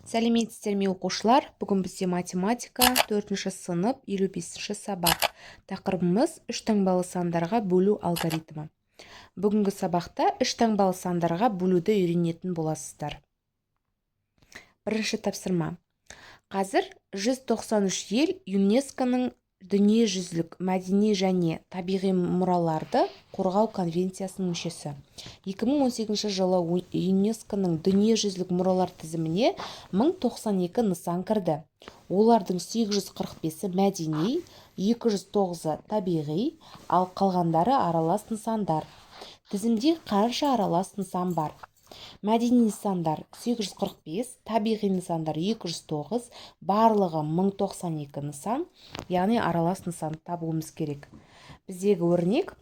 Сәлеметсіздер ме оқушылар? Бүгін бізде математика 4-ші сынып 55-ші сабақ. Тақырыбымыз үш таңбалы сандарға бөлу алгоритмі. Бүгінгі сабақта үш таңбалы сандарға бөлуді үйренетін боласыздар. Бірінші тапсырма. Қазір 193 ел ЮНЕСКО-ның дүниежүзілік мәдени және табиғи мұраларды қорғау конвенциясының мүшесі. 2018 жылы ЮНЕСКО-ның дүниежүзілік мұралар тізіміне 1092 нысан кірді. Олардың 845-і мәдени, 209-і табиғи, ал қалғандары аралас нысандар. Тізімде қанша аралас нысан бар? Мәдени нысандар 845, табиғи нысандар 209, барлығы 1092 нысан, яғни аралас нысан табуымыз керек. Біздегі өрнек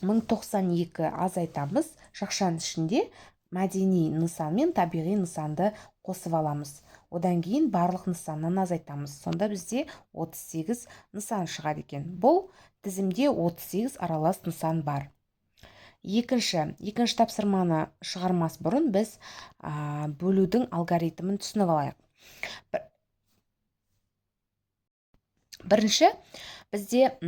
1092 азайтамыз, шақшаның ішінде мәдени нысан мен табиғи нысанды қосып аламыз. Одан кейін барлық нысаннан азайтамыз. Сонда бізде 38 нысан шығады екен. Бұл тізімде 38 аралас нысан бар. Екінші тапсырманы шығармас бұрын біз бөлудің алгоритмін түсініп алайық. Бірінші, бізде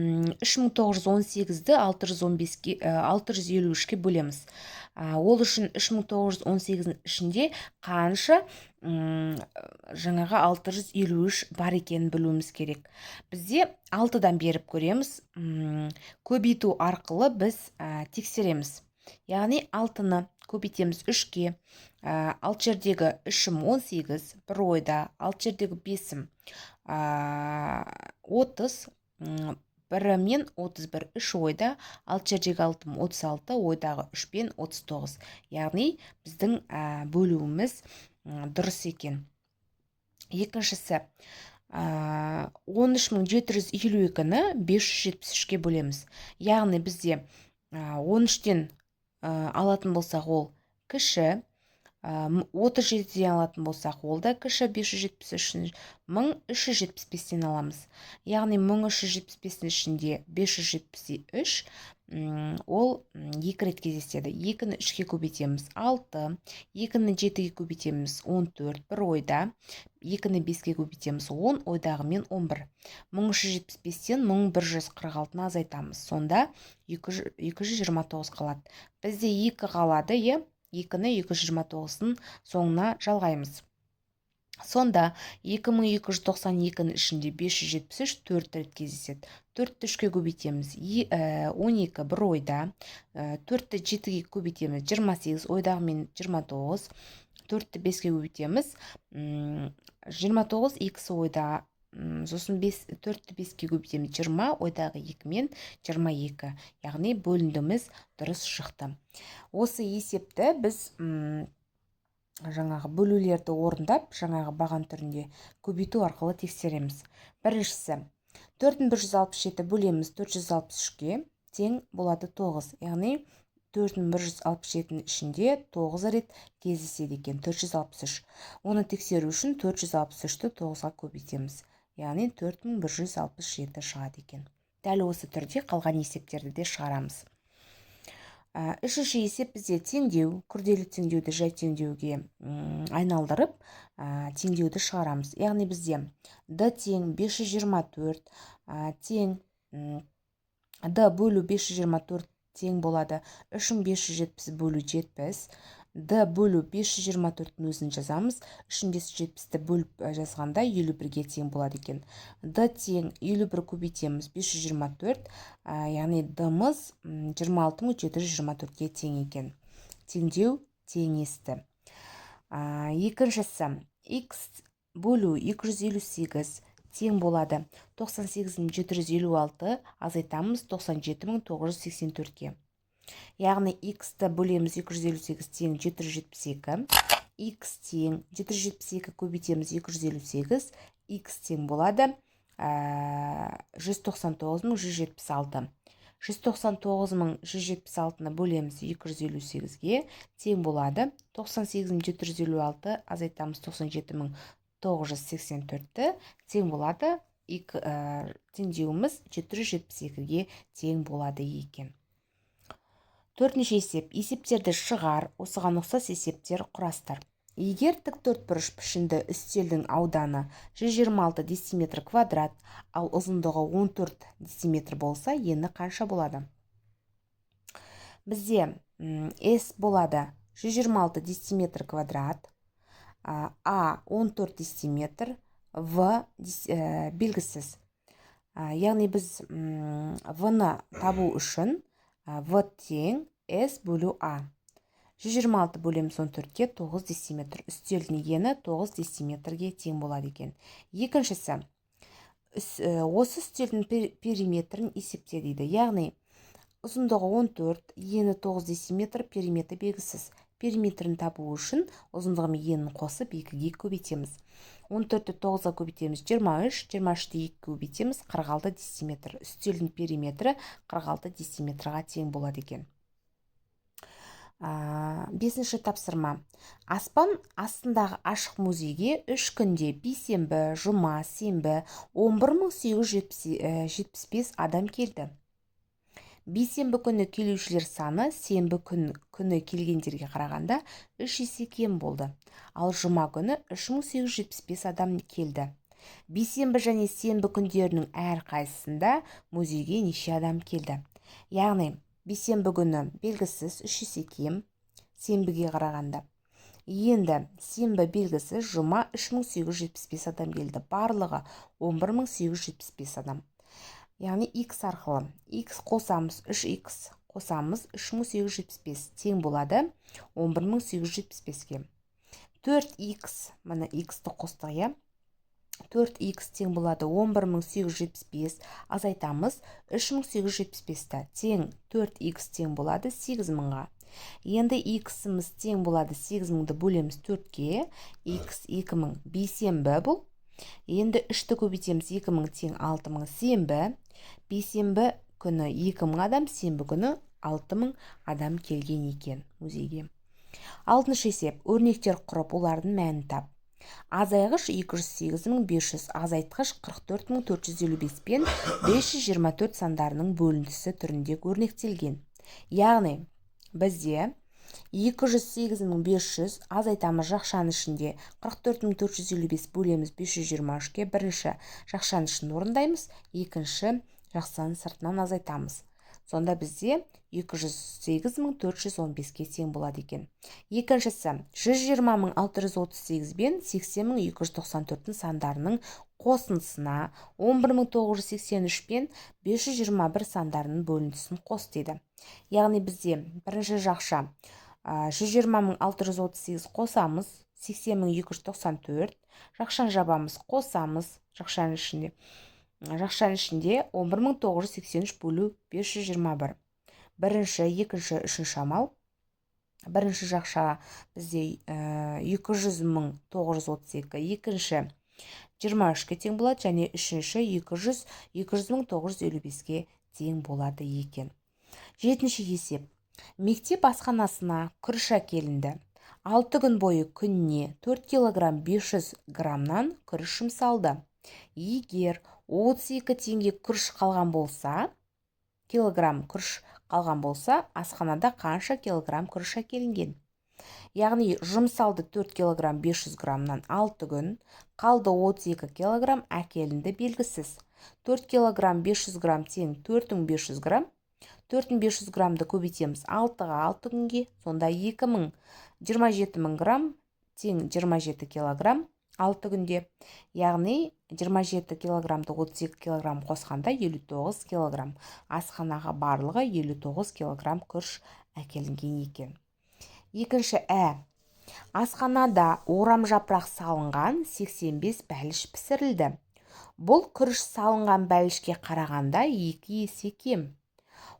3918-ді 653-ке бөлеміз. Ол үшін 3918-дің ішінде қанша жаңағы 653 бар екенін білуіміз керек. Бізде 6-дан беріп көреміз. Көбейту арқылы біз тексереміз. Яғни 6-ны көбейтеміз 3-ке. Ал жердегі 3-ім 18, бір ойда. Ал жердегі 5-ім 30, бірі мен 31, 3 ойда. Ал жердегі 6-ым 36, ойдағы 3 пен 39. Яғни біздің бөлуіміз дұрыс екен. Екіншісі, 13752-ні 573-ке бөлеміз. Яғни бізде 13-тен алатын болсақ ол кіші, 37-ден алатын болсақ ол да кіші, 573-ні 1375-тен аламыз. Яғни 1375-дің ішінде 573 ол 2 рет кездеседі. 2-ні 3-ке көбейтеміз 6, 2-ні 7-ге көбейтеміз 14, бір ойда. 2-ні 5-ке көбейтеміз 10, ойдағы мен 11. 1375-тен 1146-ны азайтамыз. Сонда 229 қалады. Бізде 2 қалады, 2-ні 229-ның соңына жалғаймыз. Сонда 2292-ның ішінде 573 4 рет кездеседі. 4-ті 3-ке көбейтеміз 12, бір ойда. 4-ті 7-ге көбейтеміз 28, ойдағы мен 29. 4-ті 5-ке көбейтеміз 29, 2-сі ойда. Сосын 4-ті 5-ке көбейтеміз 20, ойдағы 2 мен 22. Яғни бөліндіміз дұрыс шықты. Осы есепті біз жаңағы бөлулерді орындап, жаңағы баған түрінде көбейту арқылы тексереміз. Біріншісі, 4167 бөлеміз 463-ке тең болады 9. Яғни 4167-дің ішінде 9 рет кездеседі екен, 463. Оны тексеру үшін 463-ті 9-ға көбейтеміз. Яғни 4167 шығады екен. Дәл осы түрде қалған есептерді де шығарамыз. Үшінші есеп бізде теңдеу, күрделі теңдеуді жай теңдеуге айналдырып, теңдеуді шығарамыз. Яғни бізде d тең 524 тең d бөлу 524 тең болады 3570 бөлу 70. d бөлу 524-дің өзін жазамыз. 3570-ті бөліп жазғанда 51-ге тең болады екен. d тең 51 көбейтеміз 524, яғни d-мыз 26724-ге тең екен. Теңдеу теңесті. Екіншісі, x бөлу 258 тең болады 98756, азайтамыз 97984-ке. Яғни x-ті бөлеміз 258 тең 772, x тең 772 көбейтеміз 258, x тең болады 199176. 199176-ны бөлеміз 258-ге тең болады 98756, азайтамыз 97984-ті тең болады, теңдеуіміз 772-ге тең болады екен. Төртінші есеп. Есептерді шығар, осыған ұқсас есептер құрастыр. Егер тіктөртбұрыш пішінді үстелдің ауданы 126 дециметр квадрат, ал ұзындығы 14 дециметр болса, ені қанша болады? Бізде S болады 126 дециметр квадрат, А 14 дециметр, В белгісіз. Яғни біз В-ны табу үшін В тең S бөлу А. 126 бөлеміз 14-ке 9 дециметр. Үстелдің ені 9 дециметрге тең болады екен. Екіншісі, осы үстелдің периметрін есепте дейді. Яғни, ұзындығы 14, ені 9 дециметр, периметр белгісіз. Периметрін табу үшін ұзындығы мен енін қосып 2-ге көбейтеміз. 14-ті 9-ға көбейтеміз 23, 23-ті 2-ге көбейтеміз 46 дециметр. Үстелдің периметрі 46 дециметрға тең болады екен. 5-ші тапсырма. Аспан астындағы ашық музейге 3 күнде бейсенбі, жұма, сенбі 11875 адам келді. Бейсенбі күні келушілер саны сенбі күні келгендерге қарағанда 3 есе кем болды. Ал жұма күні 3875 адам келді. Бейсенбі және сенбі күндерінің әр қайсысында музейге неше адам келді? Яғни, бейсенбі күні белгісіз 3 есе кем, сенбіге қарағанда. Енді сенбі белгісіз, жұма 3875 адам келді. Барлығы 11875 адам. Яғни x арқылы x қосамыз 3x қосамыз 3875 тең болады 11875-ке. 4x, мына x-ті қостық, 4x тең болады 11875, азайтамыз 3875-ті тең 4x тең болады 8000-ға. Енді x-іміз тең болады 8000-ді бөлеміз 4-ке, x 2000 бейсенбі бұл. Енді 3-ті көбейтеміз 2000 тең 6000 сенбі. Бейсенбі күні 2000 адам, сенбі күні 6000 адам келген екен музейге. 6-шы есеп. Өрнектер құрып, олардың мәнін тап. Азайғыш 208.500, азайтқыш 44455 пен 524 сандарының бөлінісі түрінде өрнектелген. Яғни, бізде 208.500 азайтамыз жақшаның ішінде 44455 бөлеміз 523-ке. Бірінші жақшаның ішін орындаймыз, екінші жақшаның сыртынан азайтамыз. Сонда бізде 208.415-ке тең болады екен. Екіншісі 120.638 бен 80.294 сандарының қосындысына 11983 пен 521 сандарының бөлінісін қос дейді. Яғни бізде бірінші жақша 120.638 қосамыз, 80.294, жақшаны жабамыз, қосамыз, жақшаның ішінде 11983 бөлу 521. Бірінші, екінші, үшінші амал. Бірінші жақша бізде 200.932, екінші 23-ке тең болады, және үшінші 200.955-ке тең болады екен. 7-ші есеп. Мектеп асханасына күріш әкелінді. 6 күн бойы күніне 4 килограмм 500 граммнан күріш жұмсалды. Егер 32 теңге күріш қалған болса, асханада қанша килограмм күріш әкелінген? Яғни, жұмсалды 4 килограмм 500 граммнан 6 күн, қалды 32 килограмм әкелінді белгісіз. 4 килограмм 500 грамм тең 4500 грамм. 4500 граммды көбейтеміз 6-ға 6 күнге, сонда 227.000 грамм тең 27 килограмм 6 күнде. Яғни 27 килограммды 32 килограмм қосқанда 59 килограмм. Асханаға барлығы 59 килограмм күріш әкелінген екен. Екінші асханада орам жапырақ салынған 85 бәліш пісірілді. Бұл күріш салынған бәлішке қарағанда 2 есе кем.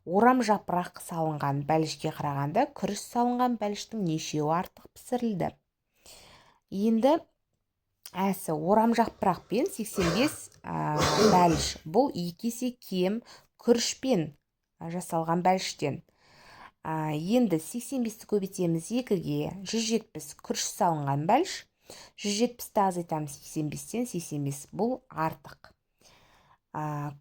Орам жапырақ салынған бәлішке қарағанда күріш салынған бәліштің нешеуі артық пісірілді? Енді орам жапырақпен 85 бәліш. Бұл 2 есе кем күрішпен жасалған бәліштен. Енді 85-ті көбейтеміз 2-ге, 170 күріш салынған бәліш. 170-ті азайтамыз 85-тен, 85 бұл артық.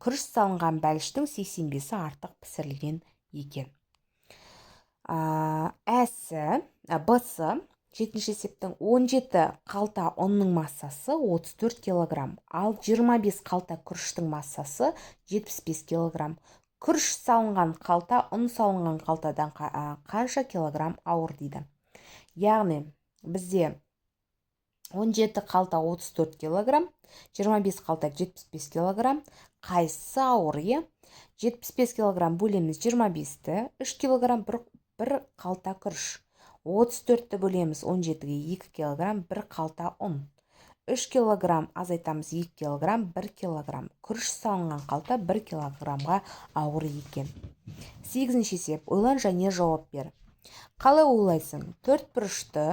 Күріш салынған бәліштің 85-і артық пісірілген екен. Б'сы жетінші есептің 17 қалта ұнның массасы 34 килограмм, ал 25 қалта күріштің массасы 75 килограмм. Күріш салынған қалта ұн салынған қалтадан қанша килограмм ауыр дейді. Яғни бізде 17 қалта 34 килограмм, 25 қалта 75 килограмм. Қайсысы ауыр, е? 75 килограмм бөлеміз 25-ті, 3 килограмм бір қалта күріш. 34-ті бөлеміз 17-ге 2 килограмм, бір қалта ұн. 3 килограмм азайтамыз 2 килограмм, 1 килограмм. Күріш салынған қалта 1 килограммға ауыр екен. 8-ші есеп. Ойлан және жауап бер. Қалай ойлайсың? 4 бұрышты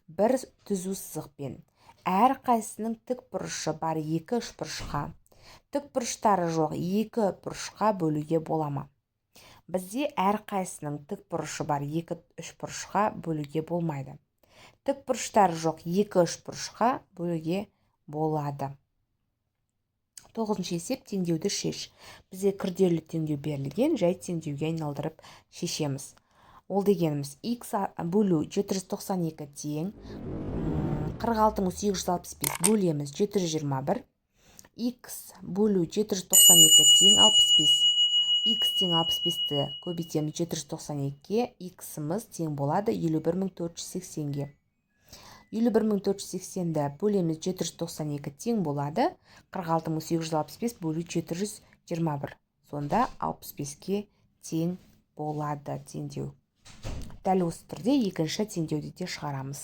бір түзу сызықпен, әр қайсының тік бұрышы бар 2 үшбұрышқа, тік бұрыштары жоқ 2 бұрышқа бөлуге бола ма? Бізде әр қайсының тік бұрышы бар 2 үшбұрышқа бөлуге болмайды. Тік бұрыштары жоқ 2 үшбұрышқа бөлуге болады. 9-ші есеп. Теңдеуді шеш. Бізде күрделі теңдеу берілген, жай теңдеуге айналдырып шешеміз. Ол дегеніміз x бөлу 792 тең 46,865 бөлеміз 721, x бөлу 792 тең 65, x тең 65-ті көбейтеміз 792-ге, x-іміз тең болады 51480-ге. 51480-ді бөлеміз 792 тең болады 46865 бөлу 721. Сонда 65-ге тең болады теңдеу. Дәл осы түрде екінші теңдеуді де шығарамыз.